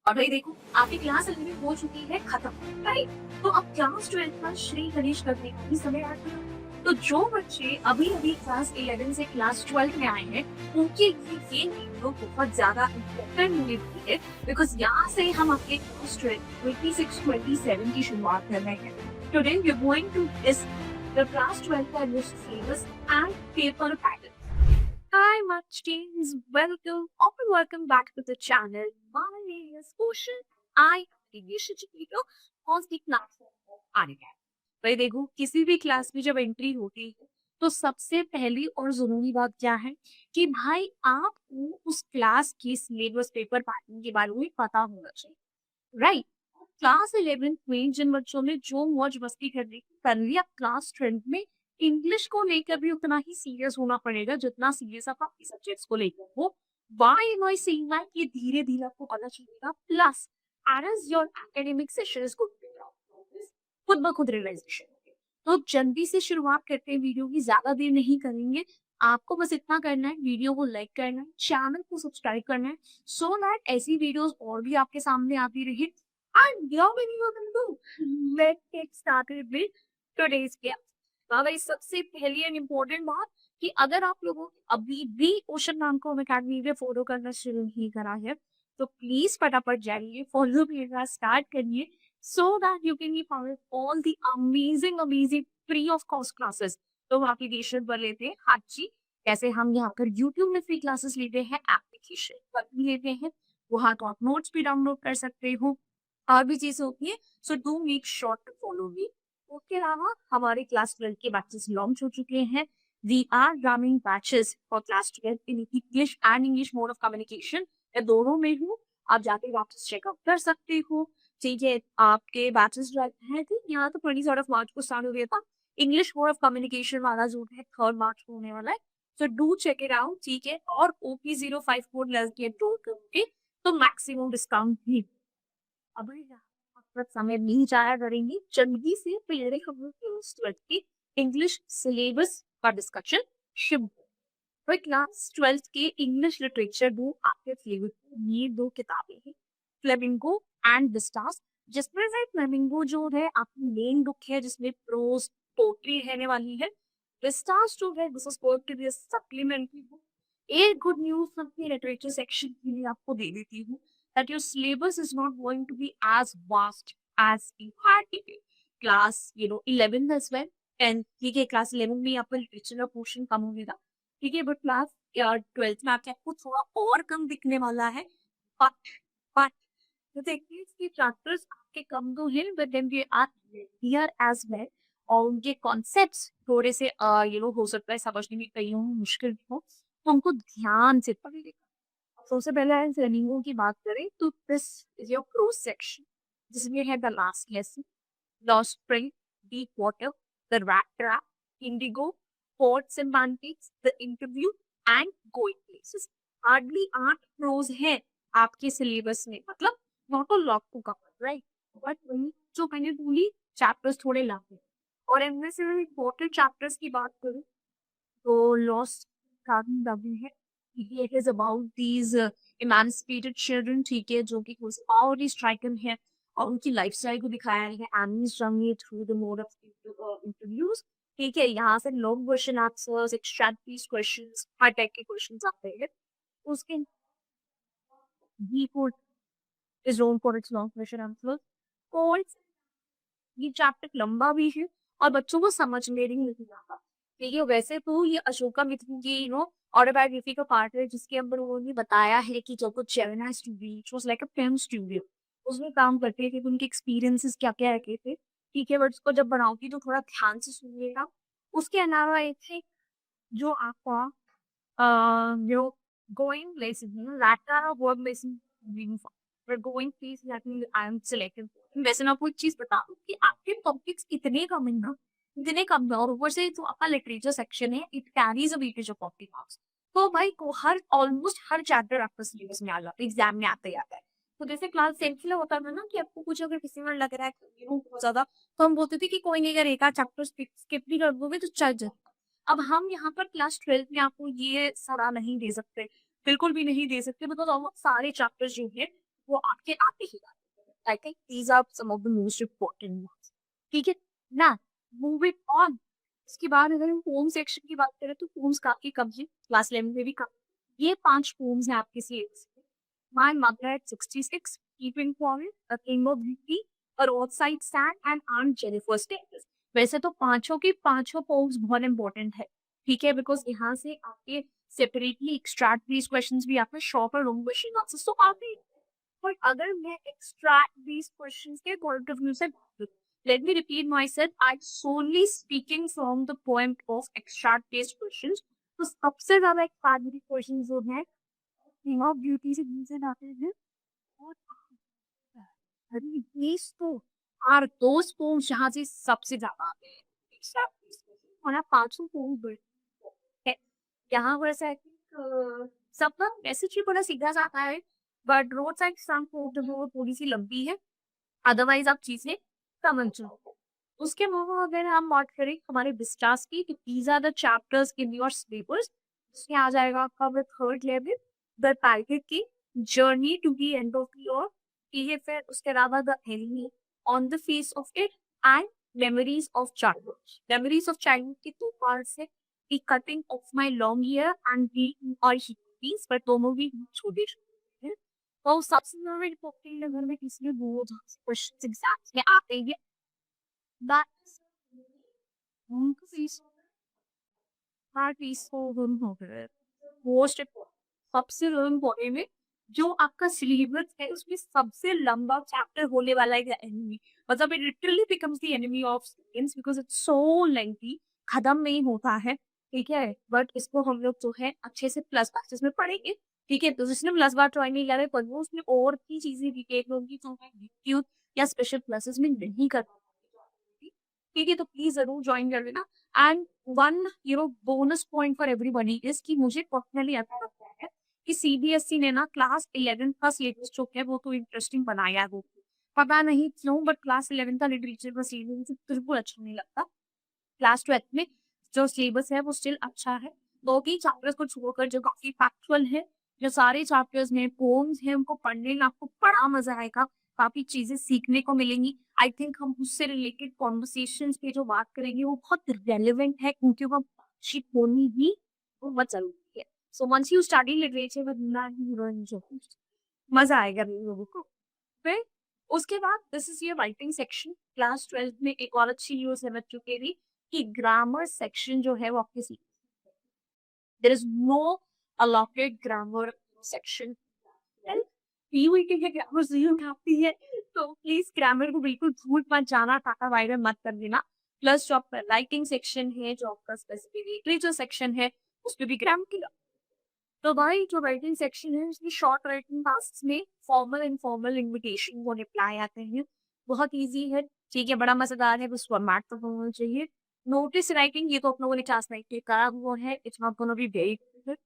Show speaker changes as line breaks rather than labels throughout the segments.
और भाई देखो, आपकी क्लास 11 हो चुकी है खत्म, राइट? तो अब क्लास 12 का श्री गणेश करने का भी समय आ गया। तो जो बच्चे अभी-अभी क्लास 11 से क्लास 12 में आए हैं, उनके लिए ये वीडियो बहुत ज़्यादा इम्पोर्टेंट होने वाली है, बिकॉज़ यहाँ से हम आपके क्लास 12 26-27 की शुरुआत कर रहे हैं। Today we are going to discuss the class 12 का English syllabus and paper pattern. Hi, my students. Welcome back to the channel. My name is Ocean. I am English educator on the platform of Unacademy. भाई देखो, किसी भी class में जब entry होती है तो सबसे पहली और जरूरी बात क्या है कि भाई आपको उस क्लास के सिलेबस पेपर पैटर्न के बारे में पता होना चाहिए, राइट? क्लास 11th में जिन बच्चों ने जो मौज मस्ती कर ली, अब क्लास 12th में इंग्लिश को लेकर भी उतना ही सीरियस होना पड़ेगा जितना सीरियस आप बाकी सब्जेक्ट्स को लेकर हो। Why am I saying that? ये धीरे धीरे आपको पता चलेगा। Plus as your academic session is going खुद ब खुद रियलाइजेशन। तो जल्दी से शुरुआत करते हैं वीडियो की, ज्यादा देर नहीं करेंगे। आपको बस इतना करना है, वीडियो को लाइक करना है, चैनल को सब्सक्राइब करना है, सो दैट ऐसी वीडियोस और भी आपके सामने आती रहे। And here when you are going to do, let's get started with today's class. भाई सबसे पहली एंड इम्पोर्टेंट बात कि अगर आप लोगों अभी भी ओशन नाम को अकेडमी में फॉलो करना शुरू नहीं करा है तो प्लीज फटाफट जाइए, फॉलो मेरा स्टार्ट करिए, सो that you can B follow all the amazing free of cost classes. तो हम एप्लीकेशन पर लेते हैं, हाँ जी, जैसे हम यहाँ पर यूट्यूब में फ्री क्लासेस लेते हैं, एप्लीकेशन पर भी लेते हैं, वहाँ तो आप नोट्स भी डाउनलोड कर सकते हो, और भी चीज़ होती है। So do make sure to follow me. उसके अलावा हमारे क्लास 12 के बैचेस लॉन्च हो चुके हैं। We are running batches for class 12 in English and English mode of communication. मैं दोनों में हूँ, आप जाके वापस चेकअप कर सकते हो। ठीक है, आपके बैचेस जो है थे यहाँ तो 20 मार्च को स्टार्ट हो गया था। इंग्लिश मोड ऑफ कम्युनिकेशन वाला जो है 3 मार्च को होने वाला है। So do check it out, ठीक है। और OP05 कोड लगे एनरोल करोगे तो मैक्सिमम डिस्काउंट भी। अब आप समय नहीं जाया करेंगी, जल्दी से पहले हम लोग क्लास 12 की इंग्लिश सिलेबस का डिस्कशन शुरू। तो क्लास 12 के इंग्लिश लिटरेचर दो आपके सिलेबस में ये दो किताबें हैं, फ्लेमिंगो एंड विस्टास। जिसमें से फ्लेमिंगो जो है आपकी मेन बुक है जिसमें प्रोज पोट्री रहने वाली है। विस्टास जो है this is going to be a supplementary book. एक गुड न्यूज़ अपनी लिटरेचर सेक्शन के लिए आपको दे देती हूँ, that your syllabus is not going to be as vast as you had it in class 11 as well। and ठीक है, class 11 में आपका लिटरेचर का पोर्शन कम होगा, ठीक है, बट क्लास 12 में आपको थोड़ा और कम दिखने वाला है। बट बट तो देखिए इसके चैप्टर्स आपके कम तो हैं, but then they are clear as well. और उनके कॉन्सेप्ट्स थोड़े से हो सकता है समझने में कहीं मुश्किल भी हो, तो उनको ध्यान से पढ़िए। सबसे पहले अगर फ्लेमिंगो की बात करें तो this is your prose section, जिसमें है the last lesson, lost spring, deep water, the rat trap, Indigo, पोर्ट and pancakes, the interview and going places. Hardly 8 prose है आपके सिलेबस में, मतलब not a lot to cover, right? But वही जो मैंने बोली, चैप्टर्स थोड़े लाते हैं। और इनमें से मैं इम्पोर्टेंट चैप्टर्स की बात करूँ तो लॉस्ट कार्बन डबल है। It is about these emancipated children, ठीक है, जो कि already stricken है और उनकी लाइफस्टाइल को दिखाया है एनीज रंगी through the mode of interviews. ठीक है, यहाँ से long question answers, extract questions, हर टाइप के क्वेश्चंस आते हैं। उसके because is known for its long question answers. Cause ये चैप्टर लंबा भी है और बच्चों को समझ में भी नहीं आता। ठीक है, वैसे तो ये अशोका मित्र की ऑटोबायोग्राफी का पार्ट है, जिसके अंदर उन्होंने बताया है कि जब वो Gemini studio was like a film studio उसमें काम करते थे तो उनके एक्सपीरियंसेस क्या-क्या रखे थे। ठीक है, बट उसको जब बनाओगी तो थोड़ा ध्यान से सुनिएगा। उसके अलावा एक है जो आपका जो going places that are work basis for going place that means I am selected. वैसे मैं आपको एक चीज बता दूं कि आपके टॉपिक्स इतने कम है और ऊपर से जो आपका लिटरेचर सेक्शन है it carries a weightage of 40 marks. तो भाई को हर ऑलमोस्ट हर चैप्टर आपका सिलेबस में आ जाता है, एग्जाम में आता ही आता है। तो जैसे क्लास 10th में होता था ना कि आपको कुछ अगर किसी में लग रहा है बहुत ज्यादा, तो हम बोलते थे कि कोई नहीं, अगर एक आध चैप्टर स्किप भी कर दोगे तो चल जाए। अब हम यहाँ पर क्लास 12 में आपको ये सलाह नहीं दे सकते, बिल्कुल भी नहीं दे सकते, बिकॉज ऑलमोस्ट सारे चैप्टर्स जो है वो आपके आते ही आते हैं। I think these are some of the most important words. ठीक है ना, मूव इट ऑन। इसके बाद अगर हम पोम सेक्शन की बात करें तो पोम्स काफी कम है, क्लास 11 में भी कम। ये 5 पोम्स हैं आपके सिलेबस में। My mother at 66, keeping foreign, a king of beauty, a roadside stand and aunt Jennifer status. वैसे तो पांचों की पांचों पोम्स बहुत इंपॉर्टेंट है, ठीक है, बिकॉज यहाँ से आपके सेपरेटली एक्सट्रैक्ट दीज क्वेश्चंस भी आपके शॉर्ट और लॉन्ग क्वेश्चन आंसर्स तो आते हैं। पर अगर मैं एक्सट्रैक्ट दीज क्वेश्चंस के पॉइंट ऑफ व्यू से let me repeat myself, I'm solely speaking from the point of extract based questions। तो सबसे ज्यादा एक्सट्रैक्ट क्वेश्चन जो है किंग ऑफ ब्यूटी से रीजन आते हैं। और अरे these तो आर दोस पोम्स जहाँ से सबसे ज्यादा आते हैं extract based questions। और आप 500 पोम है यहाँ पर ऐसा है कि सबका मैसेज भी बड़ा सीधा जाता है, but roadside some poem थोड़ी सी लंबी है, अदरवाइज आप चीजें समझ जाओ। उसके अलावा अगर हम बात करें हमारे विस्टास की, कि these are the chapters in your syllabus, इसमें आ जाएगा आपका with third level the target की journey to the end of your, ये फिर उसके अलावा the enemy on the face of it and memories of childhood. Memories of childhood की 2 पार्ट्स है, the cutting of my long hair and the और histories, पर दोनों भी छोटे छोटे हैं। तो सबसे ज्यादा इम्पोर्टेंट अगर मैं किसी बोर्ड क्वेश्चन एग्जाम्स में आते हैं, दैट्स उनका फीस हार्ड फीस को गुम हो गए। मोस्ट सबसे इम्पोर्टेंट है जो आपका सिलेबस है उसमें सबसे लंबा चैप्टर होने वाला है एनिमी, मतलब it literally becomes the enemy of students because it's so lengthy, खत्म नहीं होता है। ठीक है, बट इसको हम लोग जो है अच्छे से प्लस बैचेस में पढ़ेंगे। ठीक है, तो जिसने प्लस बार ज्वाइन नहीं किया पर वो उसमें और भी चीजें डिटेल होंगी तो मैं या स्पेशल क्लासेस में नहीं कर पाऊंगी। ठीक है, तो प्लीज जरूर ज्वाइन कर लेना। And one bonus point for everybody is कि मुझे पर्सनली ऐसा लगता है कि सीबीएसई ने ना क्लास 11 का सिलेबस जो है वो तो इंटरेस्टिंग बनाया है। वो पता नहीं क्यों, बट क्लास 11 का लिटरेचर का सिलेबस मुझे बिल्कुल अच्छा नहीं लगता। क्लास 12 में जो सिलेबस है वो स्टिल अच्छा है, 2-3 चैप्टर्स को छोड़कर जो काफी फैक्चुअल है, जो सारे चैप्टर्स में पोम्स हैं उनको पढ़ने में आपको बड़ा मजा आएगा, काफी चीजें सीखने को मिलेंगी। आई थिंक हम उससे रिलेटेड कॉन्वर्सेशंस पे जो बात करेंगे वो बहुत रेलेवेंट है, क्योंकि वो बातचीत होनी ही बहुत जरूरी है। So once you study literature with मजा आएगा हम लोगों को। फिर उसके बाद this is your writing section. Class 12 में एक और अच्छी न्यूज समझ चुके थी कि ग्रामर सेक्शन जो है वो आपके सीख, there is no allotted grammar section. CUET के ग्रामर जरूर काफी है, तो प्लीज ग्रामर को बिल्कुल भूल मत जाना, टाटा वायरल मत कर देना। प्लस जो आपका राइटिंग सेक्शन है, जो आपका स्पेसिफिक लिटरेचर सेक्शन है, उसमें भी ग्रामर की, तो भाई जो राइटिंग सेक्शन है उसमें शॉर्ट राइटिंग टास्क में फॉर्मल इनफॉर्मल इनविटेशन वो रिप्लाई आते हैं, बहुत इजी है। ठीक है, बड़ा मजेदार है, बस फॉर्मेट तो होना चाहिए। नोटिस राइटिंग ये तो आप लोगों ने क्लास 9 में करा हुआ है, it's not gonna be very difficult.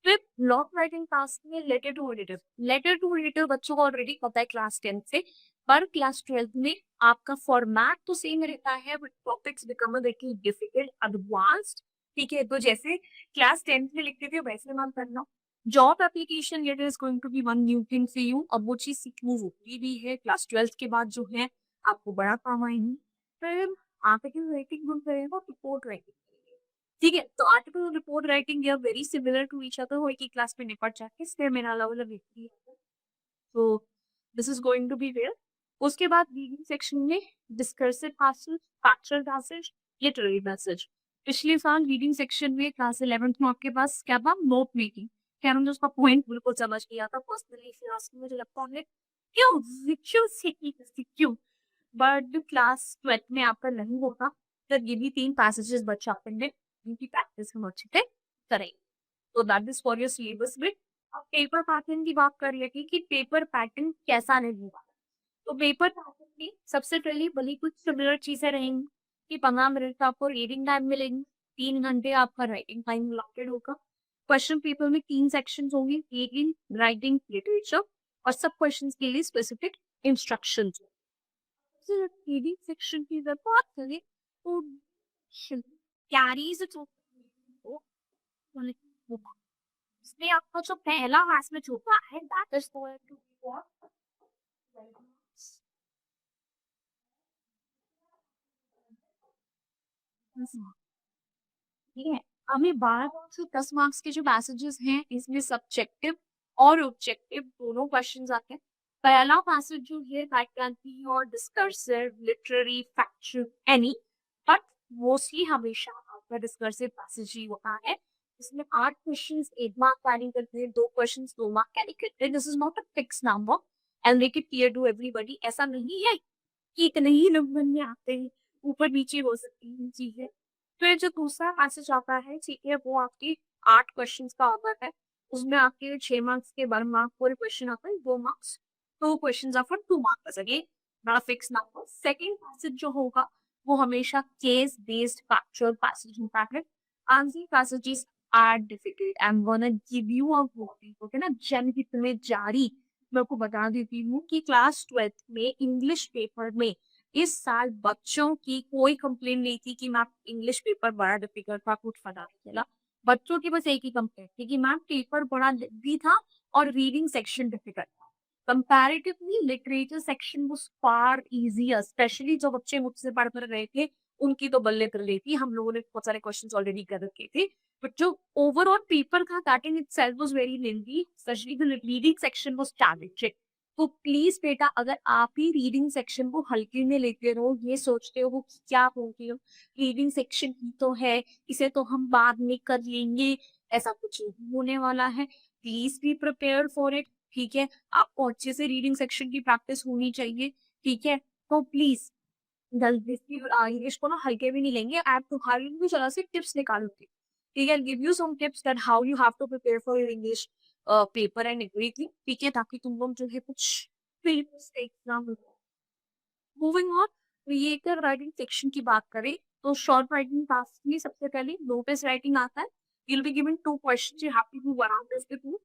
फिर लॉन्ग राइटिंग टास्क में letter to editor, letter to editor बच्चों को ऑलरेडी पता है क्लास 10 से, पर क्लास 12 में आपका फॉर्मेट तो सेम रहता है but topics become a little difficult advanced. ठीक है, तो जैसे क्लास 10 में लिखते थे वैसे मान करना। Job application letter is going to be one new thing for you, अब वो चीज सीखनी होती भी है क्लास 12 के बाद जो है आपको बड़ा काम आएंगी। फिर आर्टिकल राइटिंग हम करेंगे, रिपोर्ट राइटिंग। ठीक है, तो आर्टिकल और रिपोर्ट राइटिंग ये very similar to each other, वो एक ही क्लास में निपट जाके इसलिए मेरा अलग अलग लिखती है। तो this is going to be where. उसके बाद रीडिंग सेक्शन में discursive passage, factual passage, literary passage. पिछले साल रीडिंग सेक्शन में क्लास 11th में आपके पास क्या था, नोट मेकिंग। खैर हमने उसका पॉइंट बिल्कुल समझ लिया था पर्सनली, फिर उसमें मुझे लगता है क्यों क्यों सीखी क्यों, बट क्लास 12 में आपका नहीं होता, तो ये भी 3 पैसेजेस बच्चा अपने इनकी प्रैक्टिस हम अच्छे से करेंगे। तो that is for your syllabus bit. अब पेपर पैटर्न की बात कर रही थी कि पेपर पैटर्न कैसा रहेगा, तो पेपर पैटर्न में सबसे पहले भले कुछ सिमिलर चीजें रहेंगी कि 15 मिनट का आपको रीडिंग टाइम मिलेंगे, 3 घंटे आपका राइटिंग टाइम अलॉटेड होगा। क्वेश्चन पेपर में 3 सेक्शन होंगे, रीडिंग, राइटिंग, लिटरेचर, और सब क्वेश्चन के लिए स्पेसिफिक इंस्ट्रक्शन। रीडिंग सेक्शन की अगर बात करें तो कैरीज इसमें आपका जो पहला मैच होता है that is going to be ठीक है। हमें 12 से 10 मार्क्स के जो पैसेजेस हैं इसमें सब्जेक्टिव और ऑब्जेक्टिव दोनों क्वेश्चंस आते हैं। पहला पैसेज जो है दैट कैन बी और discursive, literary, factual, any, but mostly हमेशा आपका डिस्कर्सिव पैसेज ही होता है। इसमें 8 क्वेश्चंस 1 मार्क कैरी करते हैं, 2 क्वेश्चंस 2 मार्क कैरी करते हैं। This is not a fix number and make it clear to everybody. ऐसा नहीं है कि इतने ही नंबर में आते हैं, ऊपर नीचे हो सकती है चीजें। फिर जो दूसरा पैसेज आता है, ठीक है, वो आपकी 8 क्वेश्चंस का आता है। उसमें आपके 6 मार्क्स के 1 मार्क पूरे क्वेश्चन आता है, 2 marks, 2 questions are for 2 marks. Again not a fix number. Second passage जो होगा वो हमेशा केस बेस्ड फैक्चुअल पैसेज होता है। Answer passages are difficult. I am gonna give you a warning, okay ना, जन हित में जारी। मैं आपको बता देती हूँ कि क्लास 12th में इंग्लिश पेपर में इस साल बच्चों की कोई कंप्लेन नहीं थी कि मैम इंग्लिश पेपर बड़ा डिफिकल्ट था, कुछ पता नहीं चला। बच्चों की बस एक ही कंप्लेन थी कि मैम पेपर बड़ा भी था और रीडिंग सेक्शन डिफिकल्ट था। Comparatively literature section was far easier, specially जो बच्चे मुझसे पढ़ कर रहे थे उनकी तो बल्ले कर रही थी। हम लोगों ने बहुत सारे क्वेश्चंस ऑलरेडी कर रखे थे, बट जो ओवरऑल पेपर था that in itself was very lengthy, specially the reading section was challenging. तो प्लीज बेटा, अगर आप ही रीडिंग सेक्शन को हल्के में लेते रहो, ये सोचते हो कि क्या हो गया, रीडिंग सेक्शन ही तो है, इसे तो हम बाद में कर लेंगे, ऐसा कुछ नहीं होने वाला है। Please be prepare for it. ठीक है, आपको अच्छे से रीडिंग सेक्शन की प्रैक्टिस होनी चाहिए। ठीक है, तो प्लीज जल्दी से इंग्लिश को ना हल्के में नहीं लेंगे। आप तुम्हारे लिए भी जरा से टिप्स निकालूंगी। ठीक है, give you some tips that how you have to prepare for your English paper and everything. ठीक है, ताकि तुम लोग जो है कुछ exam. Moving on, creative writing section की बात करें तो शॉर्ट राइटिंग टास्क में सबसे पहले नोटिस राइटिंग आता है। You'll be given 2 questions. You have to do one out of the 2.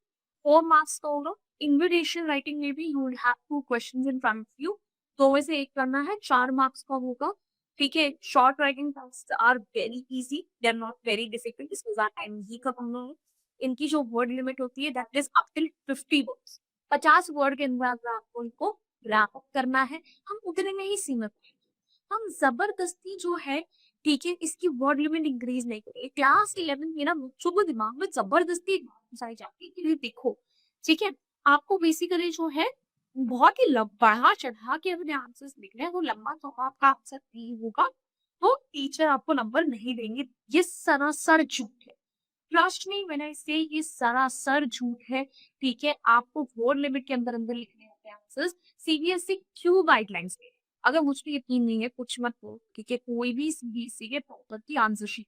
4 marks का होगा। Invitation writing में भी you will have 2 questions in front of you. 2 में से एक करना है, 4 मार्क्स का होगा। ठीक है, short writing task are very easy, they are not very difficult. इसमें ज्यादा टाइम ही करना है। इनकी जो वर्ड लिमिट होती है that is up till 50 words. 50 word के अंदर आपको इनको रैप अप करना है। हम उतने में ही सीमित हैं। हम जबरदस्ती जो है, ठीक है, इसकी वर्ड लिमिट इंक्रीज नहीं करेंगे। क्लास 11 में ना बच्चों को दिमाग में जबरदस्ती घुसाई जाती है कि नहीं देखो, ठीक है, आपको बेसिकली जो है बहुत ही लंबा चढ़ा के अपने आंसर्स लिखने हैं, वो लंबा चौड़ा आपका आंसर नहीं होगा तो टीचर आपको नंबर नहीं देंगे। ये सरासर झूठ है। ट्रस्ट मी व्हेन आई से, ये सरासर झूठ है। ठीक है, आपको वर्ड लिमिट के अंदर अंदर लिखने होते हैं आंसर्स। सीबीएसई क्यों गाइडलाइंस दे, अगर मुझ पे यकीन नहीं है कुछ मत हो, ठीक है, कोई भी सीबीएसई के प्रॉपर की answer sheet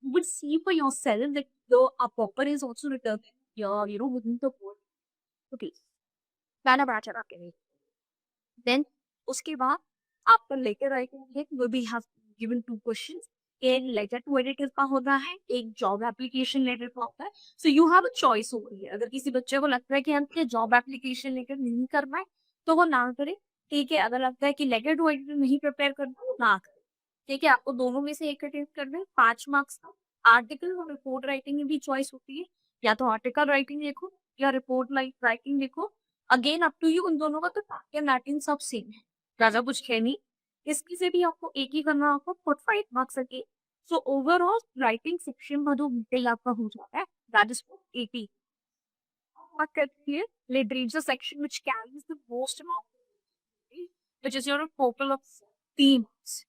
you would see for yourself that the popper is also written here, within the word. Okay, गाना बड़ा चढ़ा के नहीं। देन उसके बाद आपका लेटर राइटिंग है, वो भी हैव गिवन 2 क्वेश्चंस। एक लेटर टू एडिटर का होता है, एक जॉब एप्लीकेशन लेटर का होता है। So you have a choice over here. अगर किसी बच्चे को लगता है कि हमने जॉब एप्लीकेशन लेटर नहीं करना है तो वो ना करे। ठीक है, अगर लगता है कि लेटर टू एडिटर नहीं प्रिपेयर करना तो ना करे। ठीक है, आपको दोनों में से एक अटेम्प्ट करना है, 5 मार्क्स का। आर्टिकल और रिपोर्ट राइटिंग में भी चॉइस होती है, या तो आर्टिकल राइटिंग लिखो या रिपोर्ट राइटिंग लिखो। अगेन अप टू यू, उन दोनों का तो लैटिन सब सेम है, ज्यादा कुछ है नहीं। इसकी से भी आपको एक ही करना होगा, 45 marks again. So overall writing section का जो डिटेल आपका हो जाता है दैट इज 80। बात करती है literature section which carries the most amount, which is your total of 3 marks.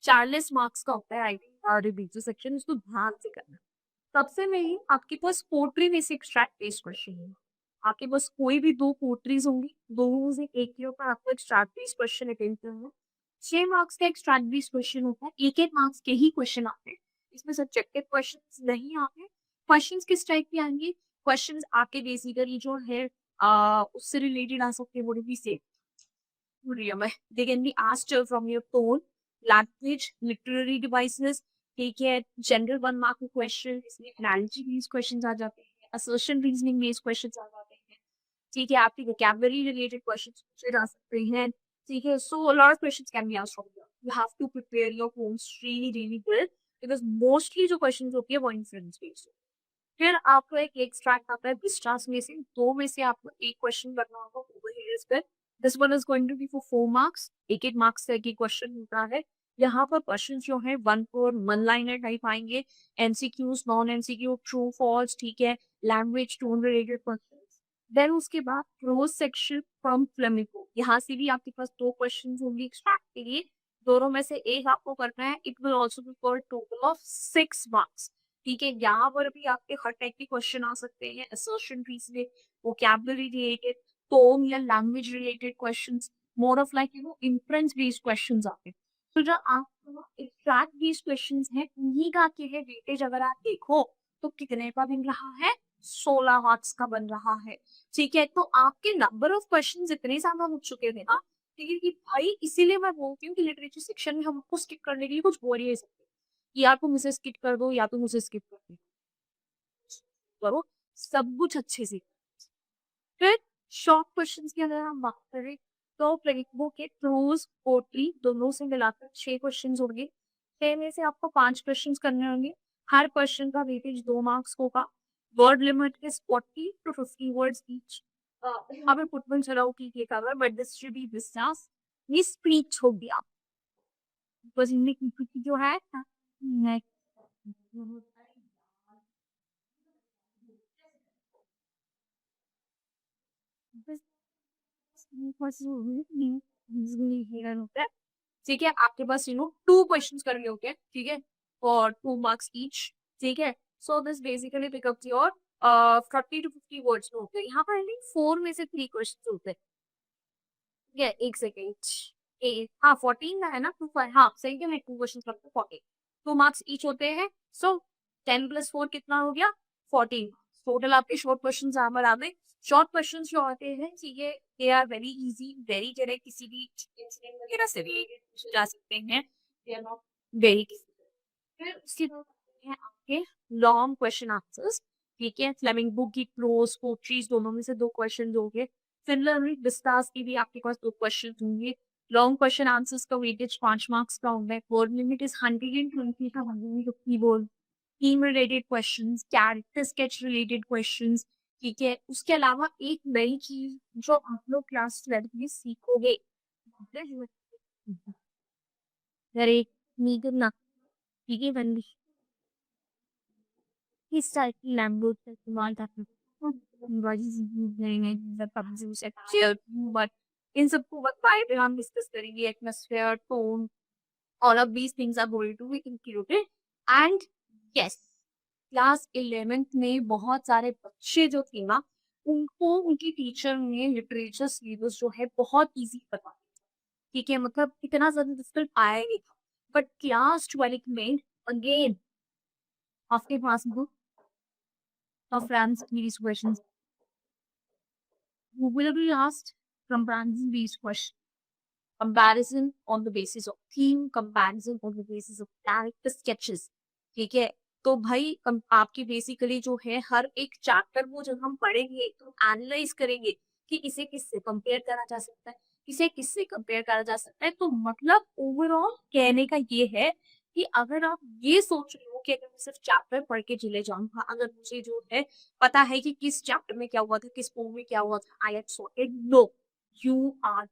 40 marks का होता है राइटिंग और लिटरेचर सेक्शन, इसको ध्यान से करना। सबसे नहीं, आपके पास पोट्री में से एक्सट्रैक्ट बेस्ड क्वेश्चन है। आपके पास कोई भी 2 पोट्रीज होंगी, दोनों से एक के ऊपर आपको एक्सट्रैक्ट बेस्ड क्वेश्चन अटेम्प्ट करना है। 6 मार्क्स का एक्सट्रैक्ट बेस्ड क्वेश्चन होता है, 1-1 मार्क्स के ही क्वेश्चन आते हैं। इसमें सब्जेक्टिव क्वेश्चंस नहीं आते। क्वेश्चंस किस टाइप के आएंगे? क्वेश्चंस आपके बेसिकली जो है उससे रिलेटेड आ सकते हैं, व्हाट डू वी से, they can be asked from your tone, language, literary devices, ठीक है, जनरल 1 मार्क के क्वेश्चन, इसमें एनालॉजी बेस्ड क्वेश्चंस आ जाते हैं, असर्शन रीजनिंग बेस्ड क्वेश्चंस आ जाते हैं। ठीक है, आपकी वोकैबुलरी रिलेटेड क्वेश्चंस पूछे जा सकते हैं। ठीक है, so a lot of questions can be asked from here. You have to prepare your poems really really well, because mostly जो क्वेश्चंस होती है वो इन्फ्रेंस बेस्ड। फिर आपको एक एक्सट्रैक्ट आता है 20 में से, 2 में से आपको एक क्वेश्चन करना होगा, over here is this one is going to be for 4 marks. 1-1 marks का एक ही क्वेश्चन होता है। यहाँ पर क्वेश्चन जो है 1 लाइनर टाइप आएंगे, MCQs, non MCQ, true false, ठीक है, language tone related question. Then उसके बाद प्रोज सेक्शन फ्रॉम फ्लेमिंगो, यहाँ से भी आपके पास 2 क्वेश्चन होंगे एक्स्ट्रा के लिए, दोनों में से एक आपको करना है। It will also be for total of 6 marks. ठीक है, यहाँ पर भी आपके हर टाइप के क्वेश्चन आ सकते हैं, assertion, reasoning, vocabulary related, tone या language related questions, more of like inference based questions आते हैं। तो जो आपको एग्जैक्ट बेस्ड क्वेश्चंस हैं उन्हीं का के है वेटेज अगर आप देखो तो कितने का बन रहा है, 16 मार्क्स का बन रहा है। ठीक है, तो आपके नंबर ऑफ क्वेश्चंस इतने ज्यादा हो चुके थे ना, ठीक है कि भाई इसीलिए मैं बोलती हूँ कि लिटरेचर सेक्शन में हमको स्किप करने के लिए कुछ बोल ही नहीं सकते, या तो मुझे स्किप कर दो या तो मुझे स्किप कर दो, करो सब कुछ अच्छे से। फिर शॉर्ट क्वेश्चंस की अगर हम बात करें तो प्रेडिक्टबो के प्रोज पोट्री दोनों से मिलाकर 6 क्वेश्चंस होंगे। 6 में से आपको 5 क्वेश्चंस करने होंगे, हर क्वेश्चन का वेटेज 2 मार्क्स होगा। Word limit is 40 to 50 words each. अब पुटबल चलाओ की cover but this should be distance, ये स्पीच हो गया बस इनमें की जो है next। बस ठीक है, आपके पास 2 क्वेश्चंस करने होते हैं, ठीक है, और 2 मार्क्स ईच। ठीक है, so this basically pickup your 40 to 50 words होते हैं। यहाँ पर 4 में से 3 क्वेश्चन होते हैं। ठीक है, एक सेकेंड, हाँ 14 का है ना, 2 हाँ सही है, मैं 2 क्वेश्चन करते 40, 2 मार्क्स ईच होते हैं। सो 10 + 4 कितना हो गया, 14। टोटल आपके शॉर्ट क्वेश्चन यहाँ पर आ गए। शॉर्ट क्वेश्चन जो आते हैं, ठीक है, they are very easy, very direct, किसी भी इंसिडेंट वगैरह से भी पूछे जा सकते हैं, दे आर नॉट वेरी। फिर उसके बाद आते हैं आपके लॉन्ग क्वेश्चन आंसर्स। ठीक है, फ्लेमिंग बुक की प्रोज पोट्रीज दोनों में से 2 क्वेश्चन होंगे। सिमिलरली विस्तास की भी आपके पास 2 क्वेश्चन होंगे। लॉन्ग क्वेश्चन आंसर्स का वेटेज 5 मार्क्स का होगा। वर्ड लिमिट इज 120 का 150 word. Theme related questions, character sketch related questions. ठीक है, उसके अलावा एक नई चीज जो आप लोग क्लास 12 में सीखोगे, अरे मीगर ना, ठीक है बंदी, किस टाइप की लैंग्वेज का इस्तेमाल करते हो? बट इन सबको बाय हम डिस्कस करेंगे, atmosphere, tone, all of these things are going to be included। and yes, class 11th में बहुत सारे बच्चे जो थे ना, उनको उनकी टीचर ने लिटरेचर सिलेबस जो है बहुत इजी बता दिया। ठीक है, मतलब इतना ज्यादा डिफिकल्ट आया ही नहीं था। बट क्लास 12 में अगेन आपके पास book of random based questions, who will be asked from random based questions, comparison on the basis of theme, comparison on the basis of character sketches। ठीक है, तो भाई आपकी बेसिकली जो है हर एक चैप्टर वो जब हम पढ़ेंगे तो एनालाइज करेंगे कि इसे किससे कंपेयर करा जा सकता है, इसे किससे कंपेयर करा जा सकता है। तो मतलब ओवरऑल कहने का ये है कि अगर आप ये सोच रहे हो कि अगर मैं सिर्फ चैप्टर पढ़ के चले जाऊंगा, अगर मुझे जो है पता है कि किस चैप्टर में क्या हुआ था, किस पोम में क्या हुआ था, I am sorted, no, you are,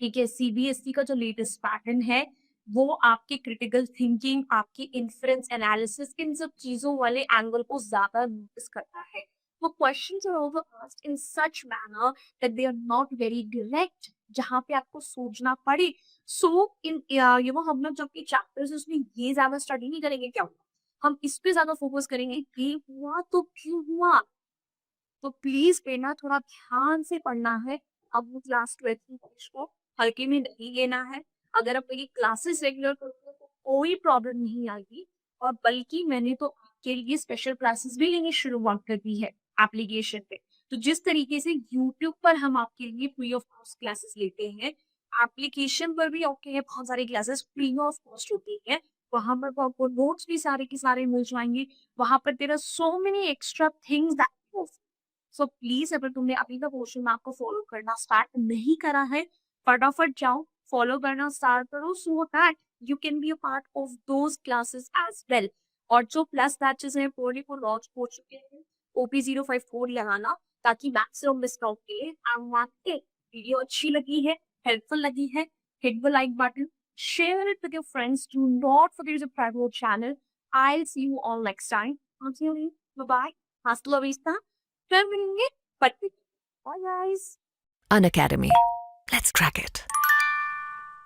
ठीक है। सीबीएसई का जो लेटेस्ट पैटर्न है वो आपके क्रिटिकल थिंकिंग, आपकी इन्फ्रेंस एनालिसिस, इन सब चीजों वाले एंगल को ज्यादा नोटिस करता है। वो questions are over asked in such manner that they are not very direct, जहां पे आपको सोचना पड़े। सो इन हम लोग जब भी चैप्टर्स उसमें ये ज्यादा स्टडी नहीं करेंगे, क्या होगा, हम इस पे ज्यादा फोकस करेंगे कि हुआ तो क्यों हुआ। तो प्लीज बेटा थोड़ा ध्यान से पढ़ना है। अब वो क्लास 12 की इंग्लिश को हल्के में नहीं लेना है। अगर आप मेरी क्लासेस रेगुलर करोगे तो कोई प्रॉब्लम नहीं आएगी, और बल्कि मैंने तो आपके लिए स्पेशल क्लासेस भी लेनी शुरुआत कर दी है एप्लीकेशन पे। तो जिस तरीके से यूट्यूब पर हम आपके लिए फ्री ऑफ कॉस्ट क्लासेस लेते हैं, एप्लीकेशन पर भी आपके लिए बहुत सारी क्लासेस फ्री ऑफ कॉस्ट होती है। वहां पर आपको नोट्स भी सारे के सारे मिल जाएंगे। वहां पर there are so many extra things that, so please अगर तुमने अभी तक क्वेश्चन मैप को फॉलो करना स्टार्ट नहीं करा है, फटाफट जाओ फॉलो करना स्टार्ट करो, so that you can be a part of those classes as well. और जो प्लस बैचेस हैं पूरे को लॉन्च हो चुके हैं, ओपी 054 लगाना ताकि मैक्सिमम डिस्काउंट के लिए। वीडियो अच्छी लगी है, हेल्पफुल लगी है, hit the like button, share it with your friends. Do not forget to subscribe to our channel. I'll see you all next time. Until then, bye-bye. Hasta la vista. फिर मिलेंगे. Bye guys.
Unacademy. Let's crack it.